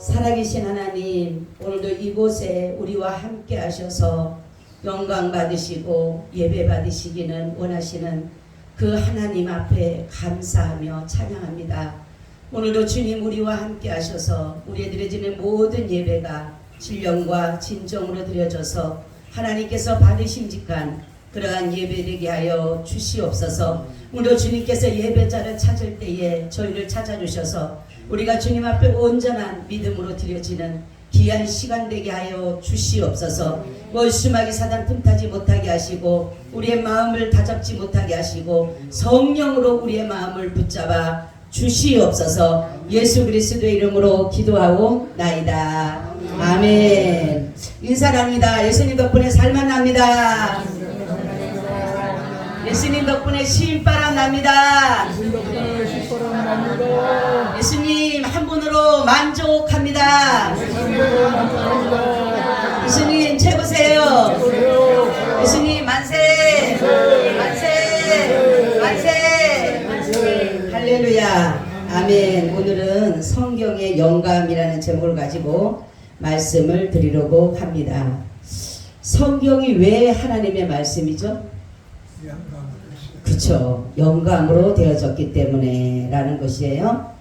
살아계신 하나님, 오늘도 이곳에 우리와 함께 하셔서 영광 받으시고 예배 받으시기는 원하시는 그 하나님 앞에 감사하며 찬양합니다. 오늘도 주님 우리와 함께 하셔서 우리의 드려지는 모든 예배가 진령과 진정으로 드려져서 하나님께서 받으심직한 그러한 예배 되게 하여 주시옵소서. 오늘도 주님께서 예배자를 찾을 때에 저희를 찾아주셔서 우리가 주님 앞에 온전한 믿음으로 드려지는 귀한 시간 되게 하여 주시옵소서. 월수마귀 사단 틈타지 못하게 하시고 우리의 마음을 다잡지 못하게 하시고 성령으로 우리의 마음을 붙잡아 주시옵소서. 예수 그리스도의 이름으로 기도하고 나이다. 아멘. 인사 나눕니다. 예수님 덕분에 살만 납니다. 예수님 덕분에 신바람 납니다. 예수님 한 분으로 만족합니다. 예수님 최고세요. 예수님 만세 만세 만세. 할렐루야. 아멘. 오늘은 성경의 영감이라는 제목을 가지고 말씀을 드리려고 합니다. 성경이 왜 하나님의 말씀이죠? 그렇죠. 영감으로 되어졌기 때문에 라는 것이에요.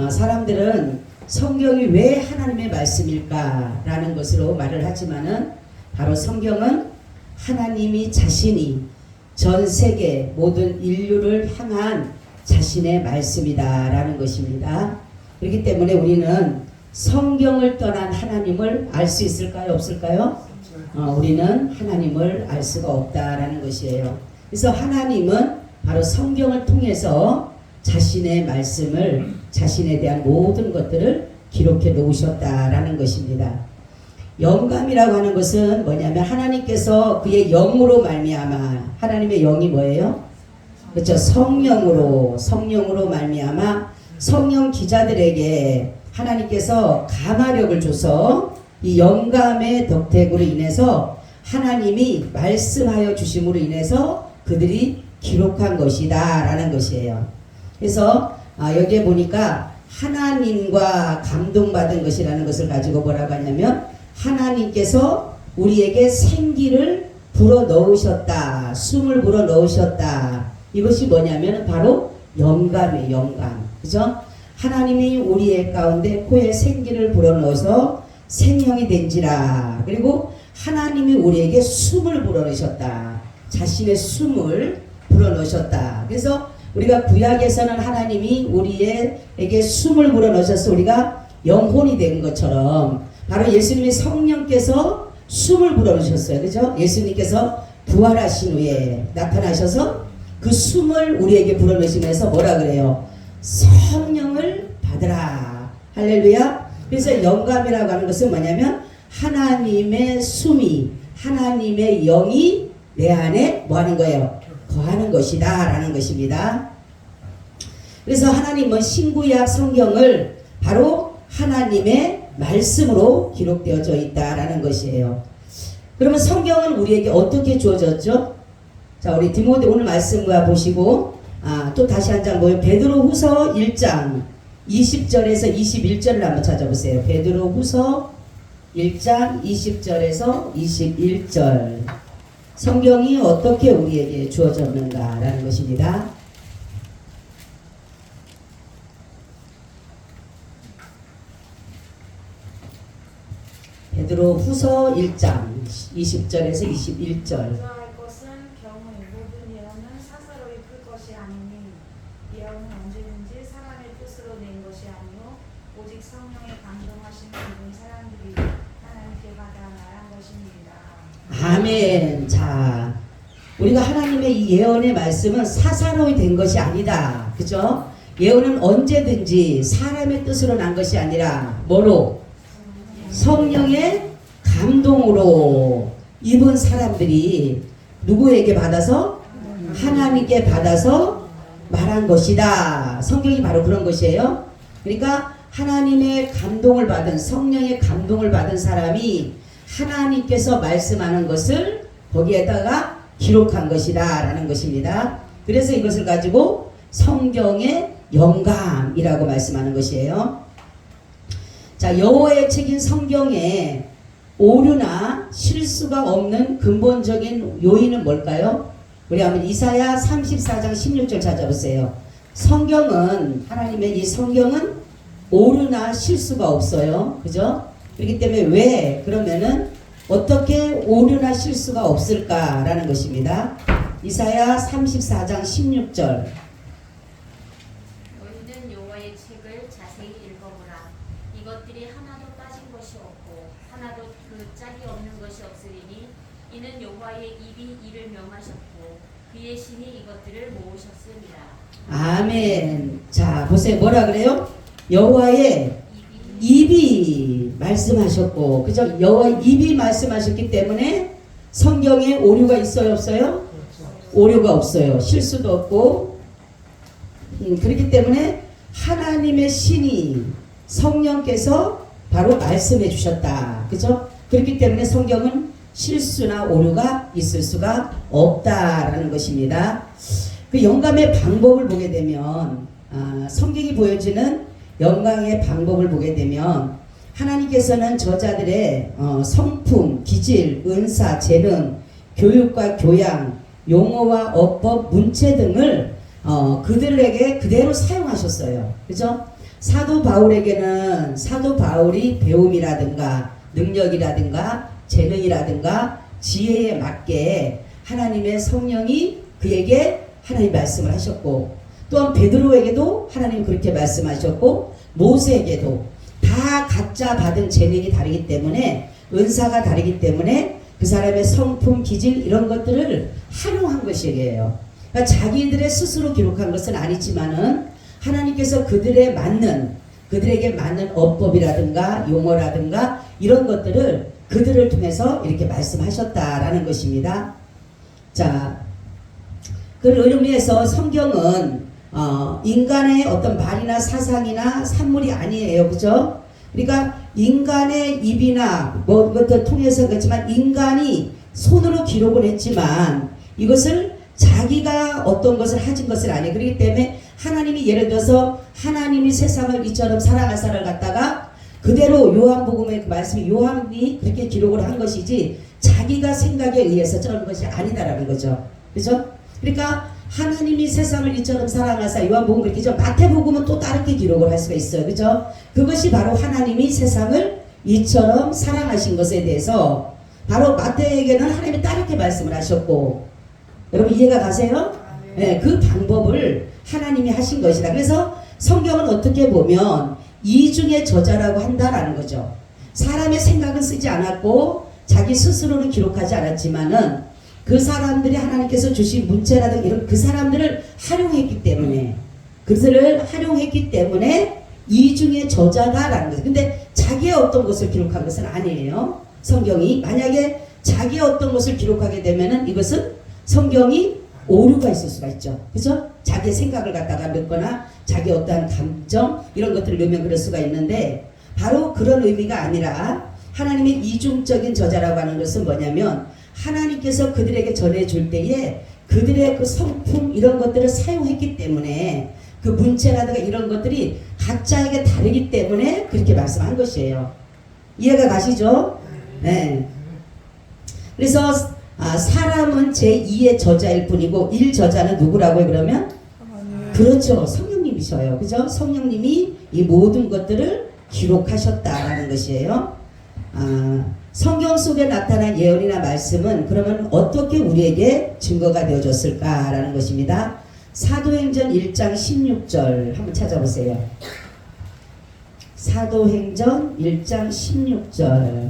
사람들은 성경이 왜 하나님의 말씀일까 라는 것으로 말을 하지만은 바로 성경은 하나님이 자신이 전 세계 모든 인류를 향한 자신의 말씀이다 라는 것입니다. 그렇기 때문에 우리는 성경을 떠난 하나님을 알 수 있을까요? 없을까요? 우리는 하나님을 알 수가 없다라는 것이에요. 그래서 하나님은 바로 성경을 통해서 자신의 말씀을, 자신에 대한 모든 것들을 기록해 놓으셨다라는 것입니다. 영감이라고 하는 것은 뭐냐면 하나님께서 그의 영으로 말미암아, 하나님의 영이 뭐예요? 그렇죠. 성령으로 말미암아 성령 기자들에게 하나님께서 감화력을 줘서 이 영감의 덕택으로 인해서 하나님이 말씀하여 주심으로 인해서 그들이 기록한 것이다 라는 것이에요. 그래서 여기에 보니까 하나님과 감동받은 것이라는 것을 가지고 뭐라고 하냐면 하나님께서 우리에게 생기를 불어넣으셨다, 숨을 불어넣으셨다. 이것이 뭐냐면 바로 영감이에요. 영감. 그죠? 하나님이 우리의 가운데 코에 생기를 불어넣어서 생명이 된지라. 그리고 하나님이 우리에게 숨을 불어넣으셨다. 자신의 숨을 불어넣으셨다. 그래서 우리가 구약에서는 하나님이 우리에게 숨을 불어넣으셔서 우리가 영혼이 된 것처럼 바로 예수님이 성령께서 숨을 불어넣으셨어요. 그죠? 예수님께서 부활하신 후에 나타나셔서 그 숨을 우리에게 불어넣으시면서 뭐라 그래요? 성령을 받으라. 할렐루야. 그래서 영감이라고 하는 것은 뭐냐면 하나님의 숨이, 하나님의 영이 내 안에 뭐 하는 거예요? 거하는 것이다 라는 것입니다. 그래서 하나님은 신구약 성경을 바로 하나님의 말씀으로 기록되어져 있다라는 것이에요. 그러면 성경은 우리에게 어떻게 주어졌죠? 자, 우리 디모데 오늘 말씀과 보시고 또 다시 한 장 보면 베드로후서 1장 20절에서 21절을 한번 찾아보세요. 베드로후서 1장 20절에서 21절. 성경이 어떻게 우리에게 주어졌는가라는 것입니다. 베드로 후서 1장 20절에서 21절. 주저할 것은 경우에 모든 예언은 사사로이 그 것이 아니니 예언은 언제든지 사람의 뜻으로 낸 것이 아니요 오직 성령의 감동하심을 입은 사람들이 하나님께 받아 말한 것입니다. 아멘. 자, 우리가 하나님의 이 예언의 말씀은 사사로이 된 것이 아니다. 그죠? 예언은 언제든지 사람의 뜻으로 난 것이 아니라 뭐로? 성령의 감동으로 입은 사람들이 누구에게 받아서? 하나님께 받아서 말한 것이다. 성경이 바로 그런 것이에요. 그러니까 하나님의 감동을 받은, 성령의 감동을 받은 사람이 하나님께서 말씀하는 것을 거기에다가 기록한 것이다 라는 것입니다. 그래서 이것을 가지고 성경의 영감이라고 말씀하는 것이에요. 자, 여호와의 책인 성경에 오류나 실수가 없는 근본적인 요인은 뭘까요? 우리 한번 이사야 34장 16절 찾아보세요. 성경은, 하나님의 이 성경은 오류나 실수가 없어요. 그죠? 그렇기 때문에 왜 그러면은 어떻게 오류나 실수가 없을까라는 것입니다. 이사야 34장 16절. 너희는 여호와의 책을 자세히 읽어보라. 이것들이 하나도 빠진 것이 없고 하나도 그 짝이 없는 것이 없으리니 이는 여호와의 입이 이를 명하셨고 그의 신이 이것들을 모으셨습니다. 아멘. 자, 보세요. 뭐라 그래요? 여호와의 입이 말씀하셨고, 그죠? 여호와의 입이 말씀하셨기 때문에 성경에 오류가 있어요, 없어요? 오류가 없어요. 실수도 없고. 그렇기 때문에 하나님의 신이, 성령께서 바로 말씀해 주셨다. 그죠? 그렇기 때문에 성경은 실수나 오류가 있을 수가 없다라는 것입니다. 그 영감의 방법을 보게 되면, 성경이 보여주는 영감의 방법을 보게 되면 하나님께서는 저자들의 성품, 기질, 은사, 재능, 교육과 교양, 용어와 어법, 문체 등을 그들에게 그대로 사용하셨어요. 그죠? 사도 바울에게는 사도 바울이 배움이라든가 능력이라든가 재능이라든가 지혜에 맞게 하나님의 성령이 그에게 하나님 말씀을 하셨고, 또한 베드로에게도 하나님 그렇게 말씀하셨고, 모세에게도 다 각자 받은 재능이 다르기 때문에, 은사가 다르기 때문에 그 사람의 성품, 기질 이런 것들을 활용한 것이에요. 그러니까 자기들의 스스로 기록한 것은 아니지만은 하나님께서 그들에게 맞는 어법이라든가 용어라든가 이런 것들을 그들을 통해서 이렇게 말씀하셨다라는 것입니다. 자, 그런 의미에서 성경은 인간의 어떤 말이나 사상이나 산물이 아니에요. 그죠? 그러니까 인간의 입이나 그것도 통해서 그렇지만 인간이 손으로 기록을 했지만 이것을 자기가 어떤 것을 하진 것은 아니에요. 그렇기 때문에 하나님이 예를 들어서 하나님이 세상을 이처럼 사랑하사를 갖다가 그대로 요한복음의 그 말씀이 요한이 그렇게 기록을 한 것이지 자기가 생각에 의해서 저런 것이 아니다라는 거죠. 그죠? 그러니까 하나님이 세상을 이처럼 사랑하사 요한복음 그렇게 죠. 마태복음은 또 다르게 기록을 할 수가 있어요. 그죠? 그것이 바로 하나님이 세상을 이처럼 사랑하신 것에 대해서 바로 마태에게는 하나님이 다르게 말씀을 하셨고, 여러분 이해가 가세요? 네, 그 방법을 하나님이 하신 것이다. 그래서 성경은 어떻게 보면 이중의 저자라고 한다라는 거죠. 사람의 생각은 쓰지 않았고 자기 스스로는 기록하지 않았지만은 그 사람들이 하나님께서 주신 문체라든가 이런 그 사람들을 활용했기 때문에, 그들을 활용했기 때문에 이중의 저자다라는 거죠. 근데 자기의 어떤 것을 기록한 것은 아니에요. 성경이 만약에 자기의 어떤 것을 기록하게 되면은 이것은 성경이 오류가 있을 수가 있죠. 그죠? 자기의 생각을 갖다가 넣거나 자기 어떠한 감정 이런 것들을 넣으면 그럴 수가 있는데, 바로 그런 의미가 아니라 하나님의 이중적인 저자라고 하는 것은 뭐냐면 하나님께서 그들에게 전해줄 때에 그들의 그 성품 이런 것들을 사용했기 때문에 그 문체라든가 이런 것들이 각자에게 다르기 때문에 그렇게 말씀한 것이에요. 이해가 가시죠? 네. 그래서 사람은 제2의 저자일 뿐이고 1저자는 누구라고요 그러면? 그렇죠. 성령님이셔요. 그죠? 성령님이 이 모든 것들을 기록하셨다라는 것이에요. 성경 속에 나타난 예언이나 말씀은 그러면 어떻게 우리에게 증거가 되어졌을까라는 것입니다. 사도행전 1장 16절 한번 찾아보세요. 사도행전 1장 16절,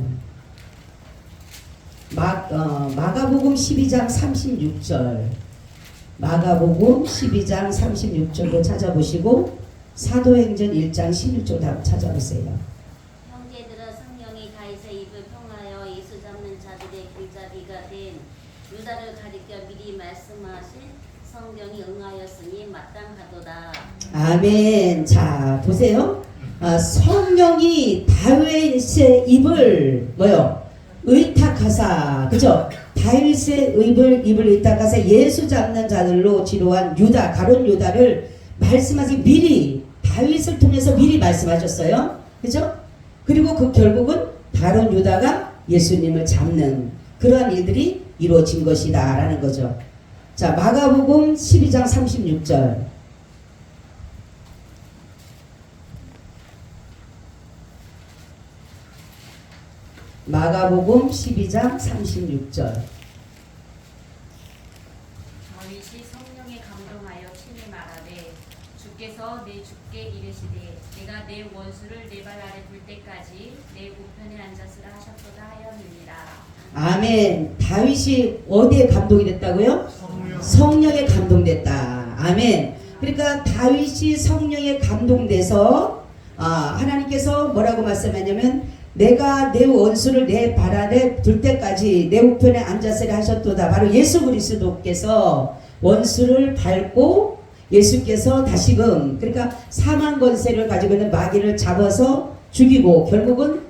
마가복음 12장 36절, 마가복음 12장 36절도 찾아보시고 사도행전 1장 16절도 한번 찾아보세요. 형제들아, 성령이 다윗의 입을 평하여 예수 잡는 자들의 길잡이가 된 유다를 가리켜 미리 말씀하신 성경이 응하였으니 마땅하도다. 아멘. 자, 보세요. 성령이 다윗의 입을 의탁하사, 그죠? 다윗의 입을 의탁하사 예수 잡는 자들로 지로한 유다, 가룟 유다를 말씀하시 미리 다윗을 통해서 미리 말씀하셨어요. 그죠? 그리고 그 결국은 가룟 유다가 예수님을 잡는 그러한 일들이 이루어진 것이다 라는 거죠. 자, 마가복음 12장 36절. 마가복음 12장 36절. 다윗이 성령에 감동하여 친히 말하되 주께서 내 주께 이르시되 내가 내 원수를 내 발 아래 둘 때까지 내 우편에 앉았으라 하셨도다 하였느니라. 아멘. 다윗이 어디에 감동이 됐다고요? 성령에 감동됐다. 아멘. 그러니까 다윗이 성령에 감동돼서 하나님께서 뭐라고 말씀하냐면 내가 내 원수를 내 발 아래 둘 때까지 내 우편에 앉았으라 하셨도다. 바로 예수 그리스도께서 원수를 밟고 예수께서 다시금 그러니까 사망 권세를 가지고 있는 마귀를 잡아서 죽이고 결국은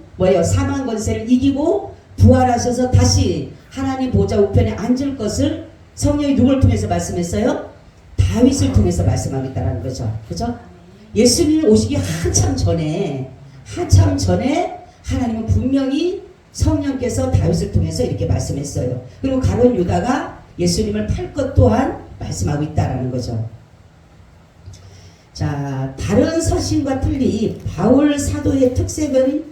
사망 권세를 이기고 부활하셔서 다시 하나님 보좌 우편에 앉을 것을 성령이 누굴 통해서 말씀했어요? 다윗을 통해서 말씀하겠다는 거죠. 그죠? 예수님이 오시기 한참 전에 하나님은 분명히 성령께서 다윗을 통해서 이렇게 말씀했어요. 그리고 가룟 유다가 예수님을 팔 것 또한 말씀하고 있다라는 거죠. 자, 다른 서신과 틀리 바울 사도의 특색은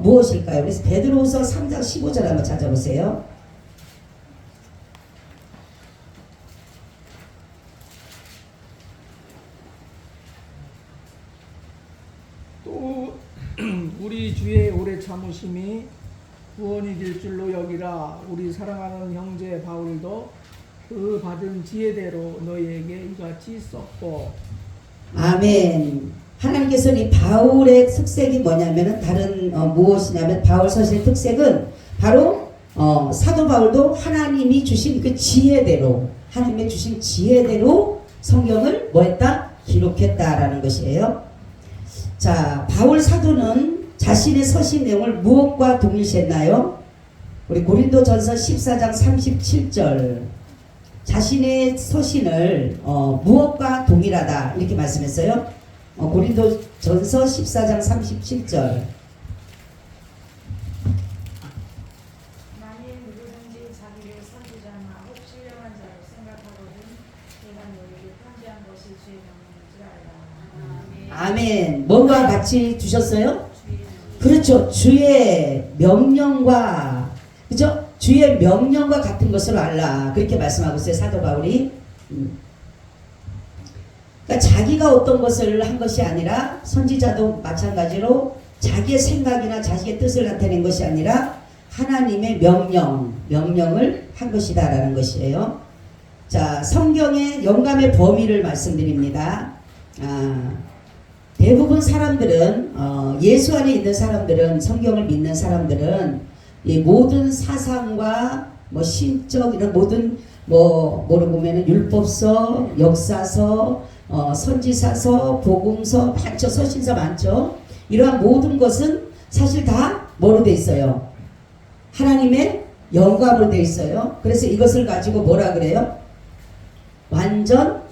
무엇일까요? 그래서 베드로후서 3장 15절 한번 찾아보세요. 또 우리 주의 오래 참으심이 구원이 될 줄로 여기라. 우리 사랑하는 형제 바울도 그 받은 지혜대로 너희에게 이같이 썼고. 아멘. 하나님께서는 이 바울의 특색이 뭐냐면은 다른 무엇이냐면 바울 서신의 특색은 바로 사도 바울도 하나님이 주신 그 지혜대로 하나님의 주신 지혜대로 성경을 뭐했다? 기록했다라는 것이에요. 자, 바울 사도는 자신의 서신 내용을 무엇과 동일시했나요? 우리 고린도전서 14장 37절 자신의 서신을 무엇과 동일하다 이렇게 말씀했어요. 고린도전서 14장 37절 만일 누구든지 자기를 선지자나 혹 신령한 자로 생각하거든 내가 너에게 편지한 것이 주의 명령인 줄 알라. 아멘. 뭔가 같이 주셨어요? 그렇죠. 주의 명령과 그죠? 주의 명령과 같은 것을 알라. 그렇게 말씀하고 있어요. 사도 바울이. 그러니까 자기가 어떤 것을 한 것이 아니라 선지자도 마찬가지로 자기의 생각이나 자기의 뜻을 나타낸 것이 아니라 하나님의 명령을 한 것이다라는 것이에요. 자, 성경의 영감의 범위를 말씀드립니다. 대부분 사람들은 예수 안에 있는 사람들은 성경을 믿는 사람들은 이 모든 사상과 신적 이런 모든 뭐로 보면은 율법서, 역사서, 선지사서, 복음서 많죠. 서신서 많죠. 이러한 모든 것은 사실 다 뭐로 돼 있어요? 하나님의 영감으로 돼 있어요. 그래서 이것을 가지고 뭐라 그래요? 완전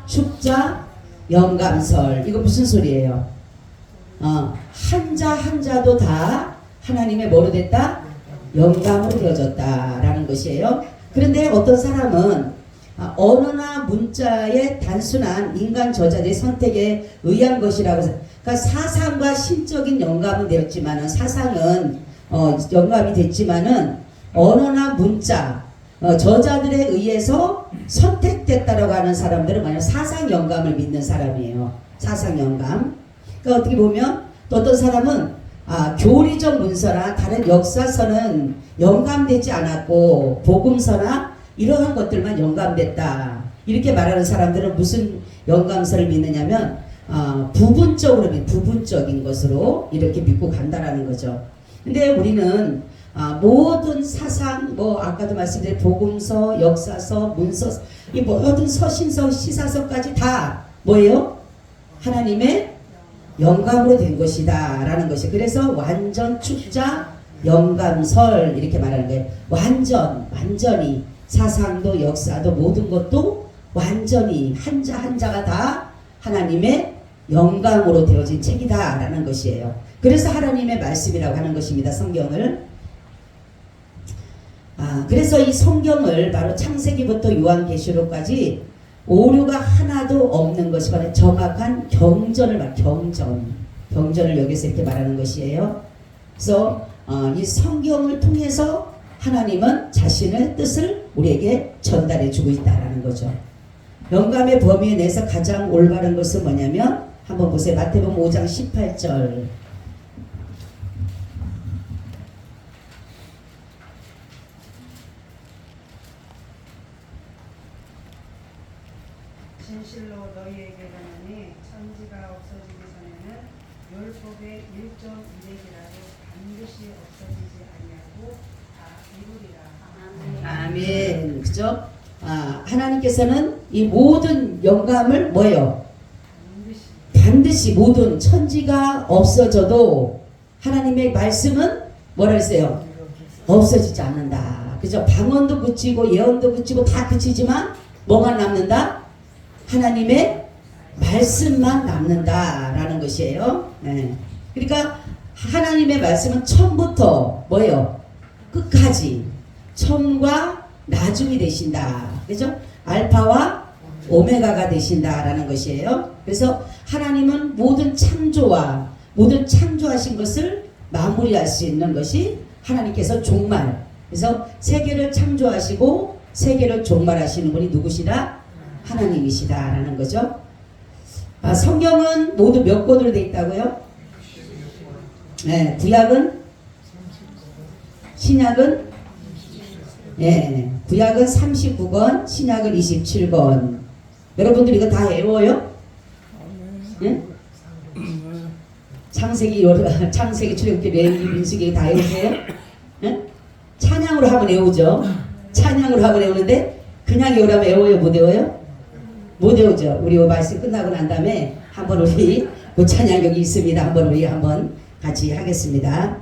축자 영감설. 이거 무슨 소리예요? 한자 한자도 다 하나님의 뭐로 됐다? 영감으로 되어졌다라는 것이에요. 그런데 어떤 사람은 언어나 문자의 단순한 인간 저자들의 선택에 의한 것이라고 해서 그러니까 사상과 신적인 영감은 되었지만 사상은 영감이 됐지만은 언어나 문자, 저자들에 의해서 선택됐다라고 하는 사람들은 뭐냐 사상 영감을 믿는 사람이에요. 사상 영감. 그러니까 어떻게 보면 또 어떤 사람은 교리적 문서나 다른 역사서는 영감되지 않았고 복음서나 이러한 것들만 영감됐다. 이렇게 말하는 사람들은 무슨 영감서를 믿느냐면 부분적인 것으로 이렇게 믿고 간다라는 거죠. 근데 우리는 모든 사상, 아까도 말씀드린 복음서, 역사서, 문서, 이 모든 서신서, 시사서까지 다 뭐예요? 하나님의 영감으로 된 것이다 라는 것이. 그래서 완전 축자 영감설 이렇게 말하는 거예요. 완전히 사상도 역사도 모든 것도 완전히 한자 한자가 다 하나님의 영감으로 되어진 책이다 라는 것이에요. 그래서 하나님의 말씀이라고 하는 것입니다. 성경을. 그래서 이 성경을 바로 창세기부터 요한계시록까지 오류가 하나도 없는 것이 바로 정확한 경전을 여기서 이렇게 말하는 것이에요. 그래서 이 성경을 통해서 하나님은 자신의 뜻을 우리에게 전달해 주고 있다라는 거죠. 영감의 범위에 내서 가장 올바른 것은 뭐냐면 한번 보세요. 마태복음 5장 18절. 진실로 너희에게 이르노니 천지가 없어지기 전에는 율법의 1.1핵이라도 반드시 없어지지 아니하고 다 이루리라. 아멘. 그죠? 하나님께서는 이 모든 영감을 뭐예요? 반드시 모든 천지가 없어져도 하나님의 말씀은 뭐라 했어요? 없어지지 않는다. 그죠? 방언도 그치고 예언도 그치고 다 그치지만 뭐가 남는다? 하나님의 말씀만 남는다라는 것이에요. 네. 그러니까 하나님의 말씀은 처음부터 뭐예요? 끝까지 처음과 나중이 되신다. 그죠? 알파와 오메가가 되신다라는 것이에요. 그래서 하나님은 모든 창조와 모든 창조하신 것을 마무리할 수 있는 것이 하나님께서 종말. 그래서 세계를 창조하시고 세계를 종말하시는 분이 누구시다? 하나님이시다라는 거죠. 성경은 모두 몇 권으로 되어 있다고요? 네, 구약은 신약은 구약은 39권, 신약은 27권. 여러분들 이거 다 외워요? 예? 창세기, 출애굽기, 레위기, 민수기 다 외우세요? 예? 찬양으로 하면 외우죠. 찬양으로 하면 외우는데 그냥 외우라면 외워요? 못 외워요? 못 외우죠. 우리 말씀 끝나고 난 다음에 한번 우리 그 찬양 여기 있습니다. 한번 우리 한번 같이 하겠습니다.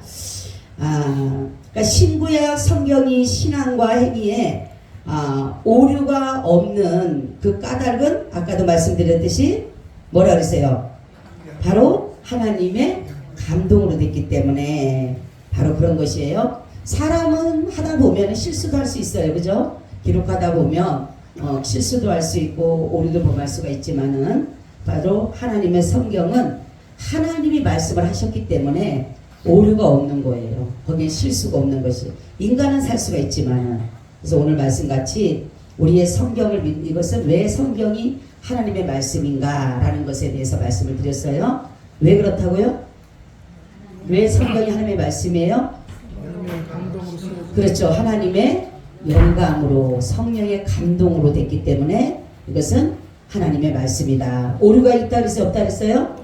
그러니까 신구약 성경이 신앙과 행위에 오류가 없는 그 까닭은 아까도 말씀드렸듯이 뭐라 그랬어요? 바로 하나님의 감동으로 됐기 때문에 바로 그런 것이에요. 사람은 하다 보면 실수도 할 수 있어요. 그죠? 기록하다 보면 실수도 할 수 있고 오류도 범할 수가 있지만은 바로 하나님의 성경은 하나님이 말씀을 하셨기 때문에 오류가 없는 거예요. 거기에 실수가 없는 것이. 인간은 살 수가 있지만 그래서 오늘 말씀같이 우리의 성경을 이것은 왜 성경이 하나님의 말씀인가 라는 것에 대해서 말씀을 드렸어요. 왜 그렇다고요? 왜 성경이 하나님의 말씀이에요? 그렇죠. 하나님의 영감으로 성령의 감동으로 됐기 때문에 이것은 하나님의 말씀이다. 오류가 있다 그랬어요? 없다 그랬어요?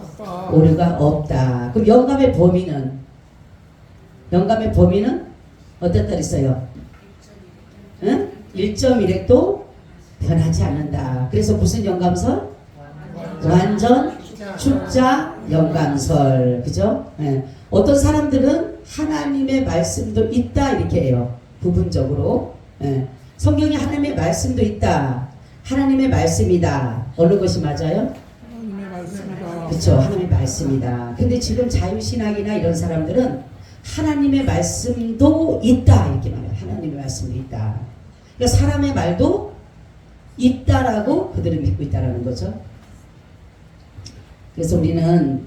오류가 없다. 그럼 영감의 범위는 어떻다 그랬어요? 응? 1.1핵도 변하지 않는다. 그래서 무슨 영감설? 완전 축자 영감설. 그죠? 예. 어떤 사람들은 하나님의 말씀도 있다 이렇게 해요. 부분적으로. 예. 성경에 하나님의 말씀도 있다. 하나님의 말씀이다. 어느 것이 맞아요? 하나님의 말씀이다. 그렇죠. 하나님의 말씀이다. 근데 지금 자유신학이나 이런 사람들은 하나님의 말씀도 있다 이렇게 말해요. 하나님의 말씀도 있다. 그러니까 사람의 말도 있다라고 그들은 믿고 있다라는 거죠. 그래서 우리는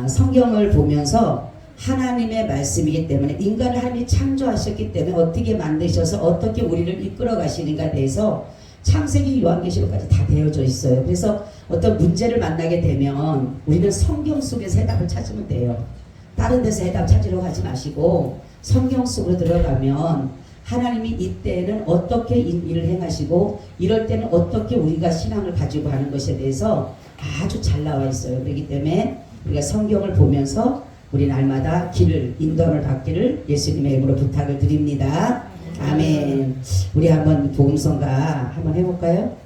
성경을 보면서 하나님의 말씀이기 때문에 인간을 하나님이 창조하셨기 때문에 어떻게 만드셔서 어떻게 우리를 이끌어 가시는가 대해서 창세기 요한계시록까지 다 되어져 있어요. 그래서 어떤 문제를 만나게 되면 우리는 성경 속에서 해답을 찾으면 돼요. 다른 데서 해답 찾으러 가지 마시고 성경 속으로 들어가면 하나님이 이때는 어떻게 일을 행하시고 이럴 때는 어떻게 우리가 신앙을 가지고 하는 것에 대해서 아주 잘 나와 있어요. 그렇기 때문에 우리가 성경을 보면서 우리 날마다 길을 인도함을 받기를 예수님의 이름으로 부탁을 드립니다. 아멘. 우리 한번 복음성가 한번 해볼까요?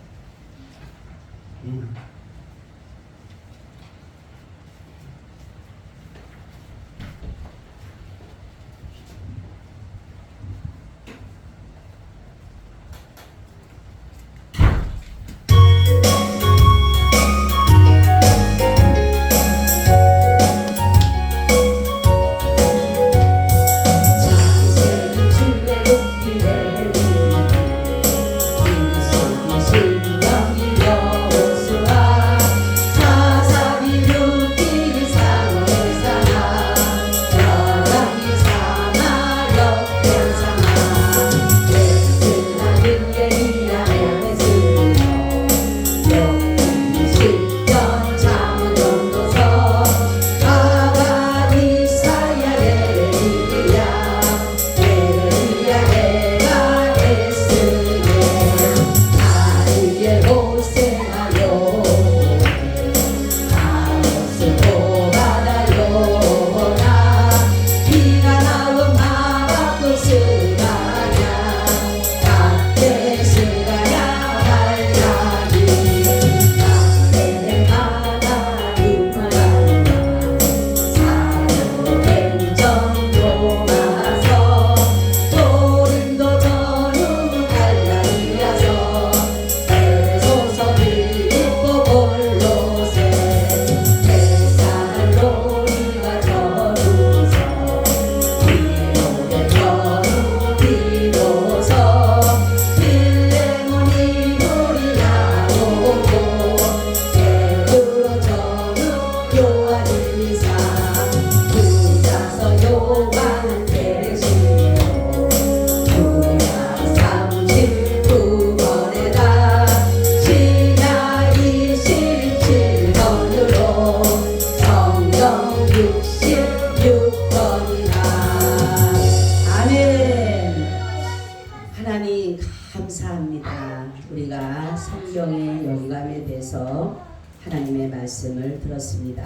우리가 성경의 영감에 대해서 하나님의 말씀을 들었습니다.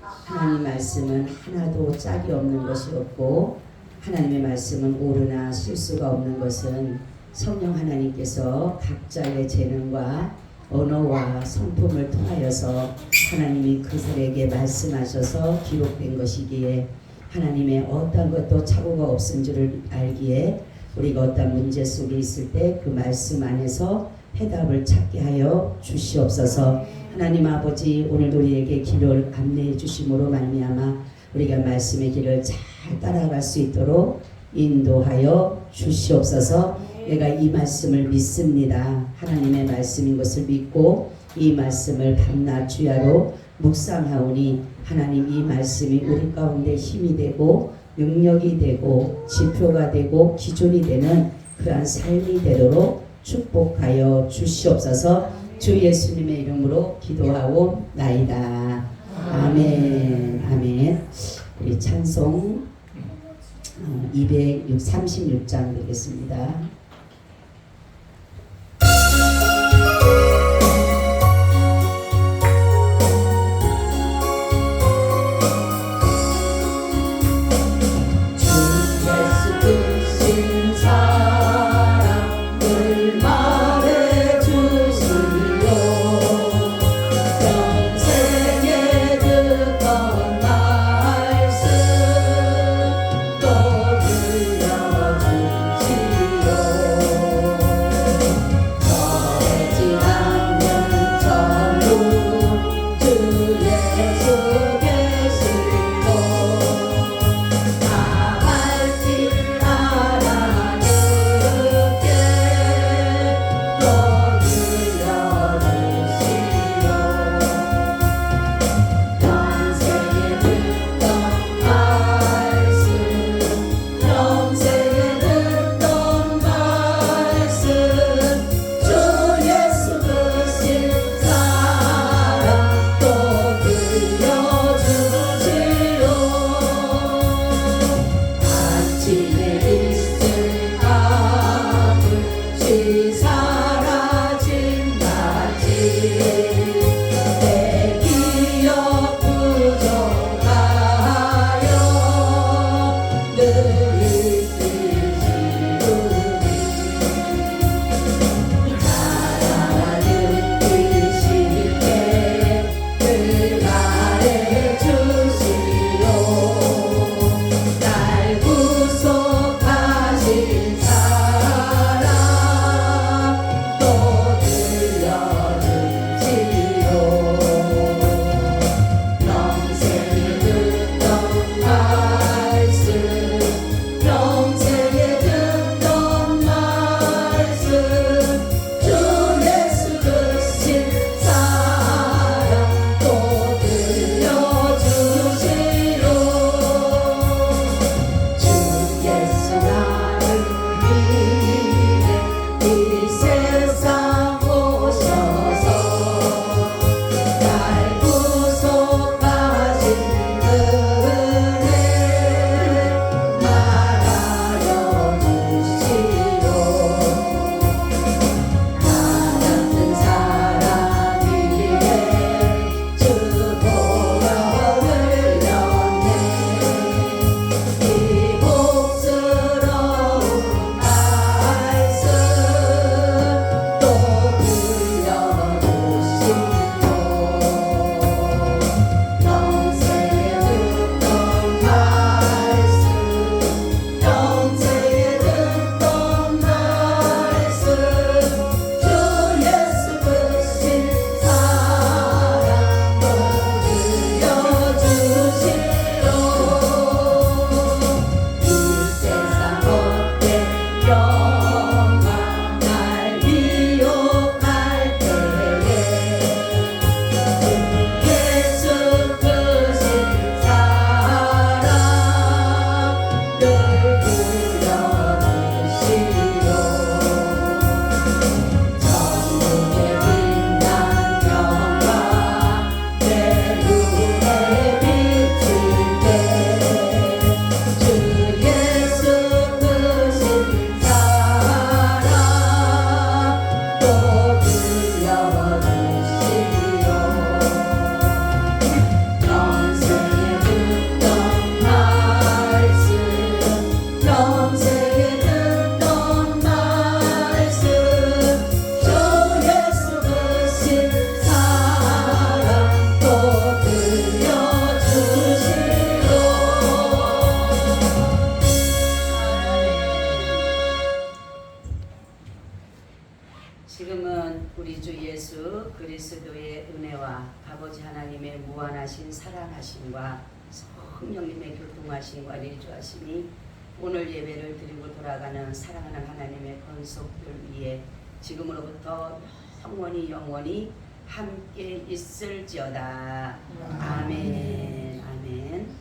하나님 말씀은 하나도 짝이 없는 것이 없고 하나님의 말씀은 오르나 실수가 없는 것은 성령 하나님께서 각자의 재능과 언어와 성품을 통하여서 하나님이 그들에게 말씀하셔서 기록된 것이기에 하나님의 어떤 것도 착오가 없은 줄을 알기에 우리가 어떤 문제 속에 있을 때 그 말씀 안에서 해답을 찾게 하여 주시옵소서. 하나님 아버지, 오늘도 우리에게 길을 안내해 주심으로 말미암아 우리가 말씀의 길을 잘 따라갈 수 있도록 인도하여 주시옵소서. 내가 이 말씀을 믿습니다. 하나님의 말씀인 것을 믿고 이 말씀을 밤낮 주야로 묵상하오니 하나님 이 말씀이 우리 가운데 힘이 되고 능력이 되고 지표가 되고 기준이 되는 그러한 삶이 되도록 축복하여 주시옵소서. 주 예수님의 이름으로 기도하옵나이다. 아멘. 아멘. 우리 찬송 236장 되겠습니다. 또 들려주시오. 지금은 우리 주 예수 그리스도의 은혜와 아버지 하나님의 무한하신 사랑하심과 성령님의 교통하심과 내주하심이 오늘 예배를 드리고 돌아가는 사랑하는 하나님의 건속들 위에 지금으로부터 영원히 함께 있을지어다. 아멘. 아멘.